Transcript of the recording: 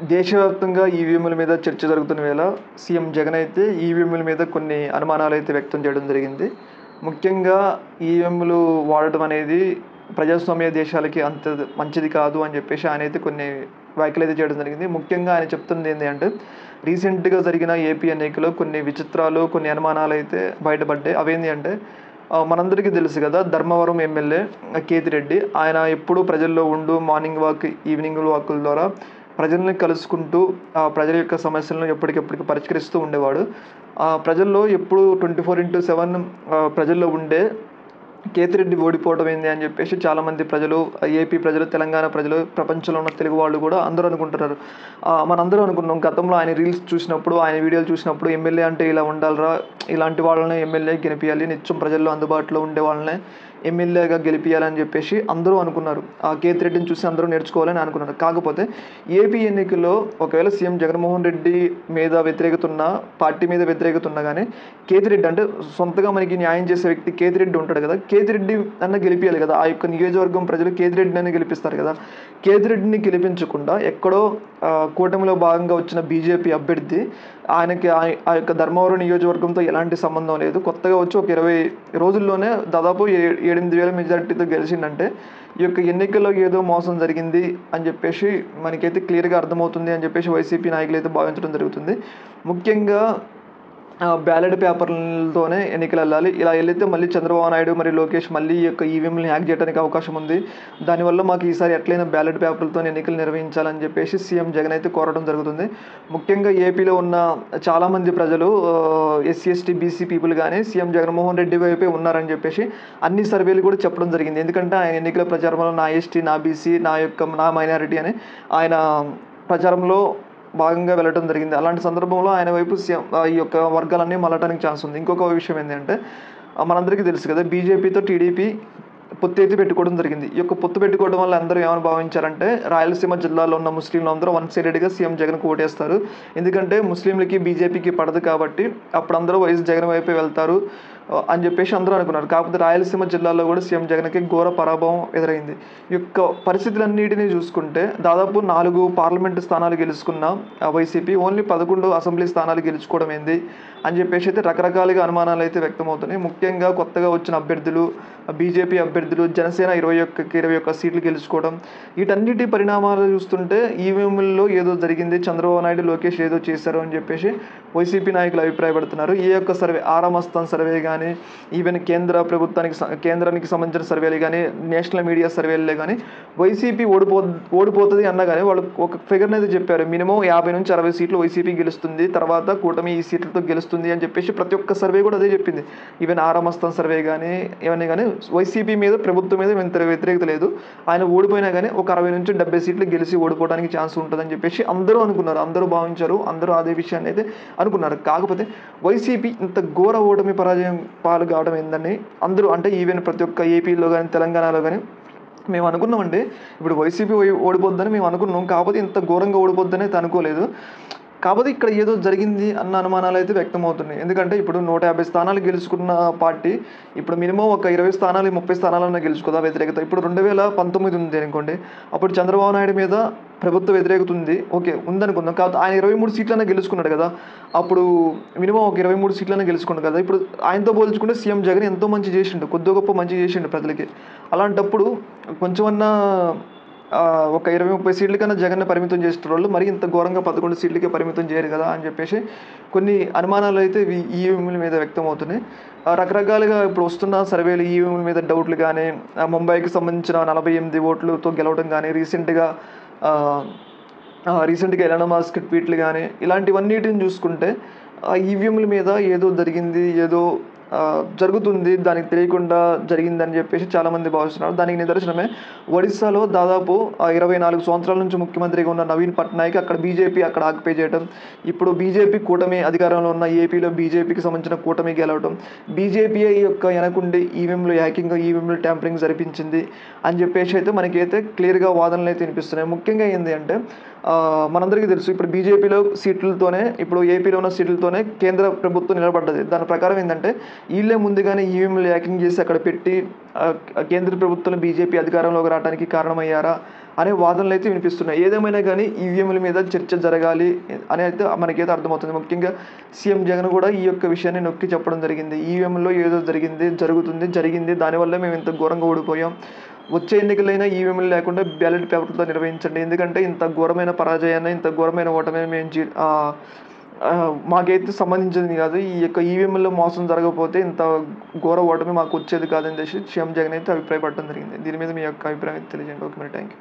దేశవ్యాప్తంగా ఈవీఎంల మీద చర్చ జరుగుతున్న వేళ సీఎం జగన్ అయితే ఈవీఎంల మీద కొన్ని అనుమానాలైతే వ్యక్తం చేయడం జరిగింది. ముఖ్యంగా ఈవీఎంలు వాడటం అనేది ప్రజాస్వామ్య దేశాలకి అంత మంచిది కాదు అని చెప్పేసి ఆయనైతే కొన్ని వ్యాఖ్యలైతే చేయడం జరిగింది. ముఖ్యంగా ఆయన చెప్తున్నది ఏంది అంటే, రీసెంట్‌గా జరిగిన ఏపీ ఎన్నికలో కొన్ని విచిత్రాలు, కొన్ని అనుమానాలైతే బయటపడ్డాయి. అవేంది అంటే మనందరికీ తెలుసు కదా! ధర్మవరం ఎమ్మెల్యే కేతిరెడ్డి. ఆయన ఎప్పుడూ ప్రజల్లో ఉంటూ మార్నింగ్ వాక్, ఈవినింగ్ వాకుల ద్వారా ప్రజల్ని కలుసుకుంటూ ప్రజల యొక్క సమస్యలను ఎప్పటికప్పటికి పరిష్కరిస్తూ ఉండేవాడు. ప్రజల్లో ఎప్పుడూ 24/7 ప్రజల్లో ఉండే కేతిరెడ్డి ఓడిపోవడం ఏంది అని చెప్పేసి చాలామంది ప్రజలు, ఏపీ ప్రజలు, తెలంగాణ ప్రజలు, ప్రపంచంలో ఉన్న తెలుగు వాళ్ళు కూడా అందరూ అనుకుంటున్నారు. మనందరం అనుకున్నాం గతంలో ఆయన రీల్స్ చూసినప్పుడు, ఆయన వీడియోలు చూసినప్పుడు ఎమ్మెల్యే అంటే ఇలా ఉండాలిరా, ఇలాంటి వాళ్ళని ఎమ్మెల్యే గెలిపియాలి, నిత్యం ప్రజల్లో అందుబాటులో ఉండే వాళ్ళనే ఎమ్మెల్యేగా గెలిపియాలని చెప్పేసి అందరూ అనుకున్నారు. కేతిరెడ్డిని చూసి అందరూ నేర్చుకోవాలని అనుకున్నారు. కాకపోతే ఏపీ ఎన్నికల్లో ఒకవేళ సీఎం జగన్మోహన్ రెడ్డి మీద వ్యతిరేకత ఉన్నా, పార్టీ మీద వ్యతిరేకత ఉన్నా కానీ కేతిరెడ్డి అంటే సొంతగా మనకి న్యాయం చేసే వ్యక్తి కేతిరెడ్డి ఉంటాడు కదా, కేతిరెడ్డి అన్న గెలిపియాలి కదా. ఆ యొక్క నియోజకవర్గం ప్రజలు కేతిరెడ్డిని గెలిపిస్తారు కదా. కేతిరెడ్డిని గెలిపించకుండా ఎక్కడో కూటమిలో భాగంగా వచ్చిన బీజేపీ అభ్యర్థి, ఆయనకి ఆ యొక్క ధర్మవరం నియోజకవర్గంతో ఎలాంటి సంబంధం లేదు. కొత్తగా వచ్చి ఒక 20 రోజుల్లోనే దాదాపు 7-8 వేల మెజార్టీతో గెలిచిందంటే ఈ యొక్క ఎన్నికల్లో ఏదో మోసం జరిగింది అని చెప్పేసి మనకైతే క్లియర్‌గా అర్థమవుతుంది అని చెప్పేసి వైసీపీ నాయకులు అయితే భావించడం జరుగుతుంది. ముఖ్యంగా బ్యాలెట్ పేపర్లతోనే ఎన్నికలెళ్ళాలి. ఇలా ఎళ్ళితే మళ్ళీ చంద్రబాబు నాయుడు మరియు లోకేష్ మళ్ళీ ఈ యొక్క ఈవీఎంలని హ్యాక్ చేయడానికి అవకాశం ఉంది. దానివల్ల మాకు ఈసారి ఎట్లైనా బ్యాలెట్ పేపర్లతోనే ఎన్నికలు నిర్వహించాలని చెప్పేసి సీఎం జగన్ అయితే కోరడం జరుగుతుంది. ముఖ్యంగా ఏపీలో ఉన్న చాలామంది ప్రజలు ఎస్సీ, ఎస్టీ, బీసీ పీపుల్ కానీ సీఎం జగన్మోహన్ రెడ్డి వైపే ఉన్నారని చెప్పేసి అన్ని సర్వేలు కూడా చెప్పడం జరిగింది. ఎందుకంటే ఆయన ఎన్నికల ప్రచారంలో నా ఎస్టీ, నా బీసీ, నా మైనారిటీ అని ఆయన ప్రచారంలో భాగంగా వెళ్ళడం జరిగింది. అలాంటి సందర్భంలో ఆయన వైపు ఈ యొక్క వర్గాలన్నీ మళ్ళటానికి ఛాన్స్ ఉంది. ఇంకొక విషయం ఏంటంటే మనందరికీ తెలుసు కదా, బీజేపీతో టీడీపీ పొత్తు అయితే పెట్టుకోవడం జరిగింది. ఈ యొక్క పొత్తు పెట్టుకోవడం వల్ల అందరూ ఏమని భావించారంటే రాయలసీమ జిల్లాలో ఉన్న ముస్లింలు అందరూ వన్ సైడెడ్‌గా సీఎం జగన్‌కు ఓటేస్తారు. ఎందుకంటే ముస్లింలకి బీజేపీకి పడదు కాబట్టి అప్పుడు అందరూ వైఎస్ జగన్ వైపే వెళ్తారు అని చెప్పేసి అందరూ అనుకున్నారు. కాకపోతే రాయలసీమ జిల్లాలో కూడా సీఎం జగన్‌కి ఘోర పరాభవం ఎదురైంది. ఈ యొక్క పరిస్థితులన్నిటిని చూసుకుంటే దాదాపు 4 పార్లమెంటు స్థానాలు గెలుచుకున్న వైసీపీ ఓన్లీ 11 అసెంబ్లీ స్థానాలు గెలుచుకోవడం ఏంది అని చెప్పేసి అయితే రకరకాలుగా అనుమానాలు అయితే వ్యక్తమవుతున్నాయి. ముఖ్యంగా కొత్తగా వచ్చిన అభ్యర్థులు, బీజేపీ అభ్యర్థులు, జనసేన 21 సీట్లు గెలుచుకోవడం, వీటన్నిటి పరిణామాలు చూస్తుంటే ఈవీఎంలలో ఏదో జరిగింది, చంద్రబాబు నాయుడు, లోకేష్ ఏదో చేశారు అని చెప్పేసి వైసీపీ నాయకులు అభిప్రాయపడుతున్నారు. ఈ యొక్క సర్వే, ఆరామస్థాన్ సర్వే కానీ, ఈవెన్ కేంద్రానికి సంబంధించిన సర్వేలు కానీ, నేషనల్ మీడియా సర్వేలే కానీ వైసీపీ ఓడిపోతుంది అన్నా కానీ వాళ్ళు ఒక ఫిగర్ని అయితే చెప్పారు. మినిమం 50-60 సీట్లు వైసీపీ గెలుస్తుంది, తర్వాత కూటమి ఈ సీట్లతో గెలుస్తుంది అని చెప్పేసి ప్రతి ఒక్క సర్వే కూడా అదే చెప్పింది. ఈవెన్ ఆరామస్థాన్ సర్వే కానీ ఇవన్నీ కానీ వైసీపీ మీద, ప్రభుత్వం మీద వ్యతిరేకత లేదు. ఆయన ఓడిపోయినా కానీ ఒక 60-70 సీట్లు గెలిచి ఓడిపోవడానికి ఛాన్స్ ఉంటుందని చెప్పేసి అందరూ అనుకున్నారు, అందరూ భావించారు, అందరూ అదే విషయాన్ని అయితే అనుకున్నారు. కాకపోతే వైసీపీ ఇంత ఘోర ఓటమి పరాజయం పాలు కావడం ఏందని అందరూ, అంటే ఈవెన్ ప్రతి ఒక్క ఏపీలో కానీ తెలంగాణలో కానీ మేము అనుకున్నామండి. ఇప్పుడు వైసీపీ ఓడిపోద్దని మేము అనుకున్నాం. కాకపోతే ఇంత ఘోరంగా ఓడిపోద్దని అయితే అనుకోలేదు. కాకపోతే ఇక్కడ ఏదో జరిగింది అన్న అనుమానాలు అయితే వ్యక్తమవుతున్నాయి. ఎందుకంటే ఇప్పుడు 150 స్థానాలు గెలుచుకున్న పార్టీ ఇప్పుడు మినిమం ఒక 20 స్థానాలు, 30 స్థానాలన్నా గెలుచుకోదా వ్యతిరేకత. ఇప్పుడు 2019 ఉంది అనుకోండి, అప్పుడు చంద్రబాబు నాయుడు మీద ప్రభుత్వ వ్యతిరేకత ఉంది, ఓకే ఉందనుకుందాం. కాకపోతే ఆయన 23 సీట్లన్నా గెలుచుకున్నాడు కదా, అప్పుడు మినిమం ఒక 23 సీట్లన్నా గెలుచుకున్నాడు కదా. ఇప్పుడు ఆయనతో పోల్చుకుంటే సీఎం జగన్ ఎంతో మంచి చేసిండు, కొద్ది గొప్ప మంచి చేసిండు ప్రజలకి. అలాంటప్పుడు కొంచెమన్నా ఒక 20-30 సీట్ల కన్నా జగన్‌ని పరిమితం చేసేటోళ్ళు మరి ఇంత ఘోరంగా 11 సీట్లకే పరిమితం చేయరు కదా అని చెప్పేసి కొన్ని అనుమానాలు అయితే ఈవీఎంల మీద వ్యక్తమవుతున్నాయి. రకరకాలుగా ఇప్పుడు వస్తున్న సర్వేలు ఈవీఎంల మీద డౌట్లు కానీ, ముంబైకి సంబంధించిన 48 ఓట్లతో గెలవడం కానీ, రీసెంట్‌గా ఎలాన్ మస్క్ ట్వీట్లు కానీ ఇలాంటివన్నిటిని చూసుకుంటే ఈవీఎంల మీద ఏదో జరిగింది, ఏదో జరుగుతుంది, దానికి తెలియకుండా జరిగిందని చెప్పేసి చాలామంది భావిస్తున్నారు. దానికి నిదర్శనమే ఒడిస్సాలో దాదాపు 24 సంవత్సరాల నుంచి ముఖ్యమంత్రిగా ఉన్న నవీన్ పట్నాయక్ అక్కడ బీజేపీ అక్కడ ఆక్యుపై చేయడం, ఇప్పుడు బీజేపీ కూటమి అధికారంలో ఉన్న ఏపీలో బీజేపీకి సంబంధించిన కూటమి గెలవడం, బీజేపీ యొక్క వెనకుండి ఈవీఎంలు హ్యాకింగ్, ఈవీఎంలు ట్యాంపరింగ్ జరిపించింది అని చెప్పేసి అయితే మనకైతే క్లియర్గా వాదనలు అయితే వినిపిస్తున్నాయి. ముఖ్యంగా ఏంటి అంటే మనందరికీ తెలుసు ఇప్పుడు బీజేపీలో సీట్లతోనే ఇప్పుడు ఏపీలో ఉన్న సీట్లతోనే కేంద్ర ప్రభుత్వం నిలబడ్డది. దాని ప్రకారం ఏంటంటే వీళ్ళే ముందుగానే ఈవీఎంలు హ్యాకింగ్ చేసి అక్కడ పెట్టి కేంద్ర ప్రభుత్వం బీజేపీ అధికారంలోకి రావడానికి కారణమయ్యారా అనే వాదనలు అయితే వినిపిస్తున్నాయి. ఏదేమైనా కానీ ఈవీఎంల మీద చర్చ జరగాలి అని అయితే మనకైతే అర్థమవుతుంది. ముఖ్యంగా సీఎం జగన్ కూడా ఈ యొక్క విషయాన్ని నొక్కి చెప్పడం జరిగింది. ఈవీఎంలో ఏదో జరిగింది దానివల్ల మేము ఇంత ఘోరంగా ఓడిపోయాం. వచ్చే ఎన్నికలైనా ఈవీఎంలు లేకుండా బ్యాలెట్ పేపర్తో నిర్వహించండి. ఎందుకంటే ఇంత ఘోరమైన పరాజయాన్ని ఇంత ఘోరమైన ఓటమిని మేము మాకైతే సంబంధించింది కాదు. ఈ యొక్క ఈవీఎంలో మోసం జరగకపోతే ఇంత ఘోర ఓటమి మాకు వచ్చేది కాదని చెప్పి సీఎం జగన్ అయితే అభిప్రాయపడడం జరిగింది. దీని మీద మీ యొక్క అభిప్రాయం తెలియజేయండి. ఓకే మరి, థ్యాంక్ యూ.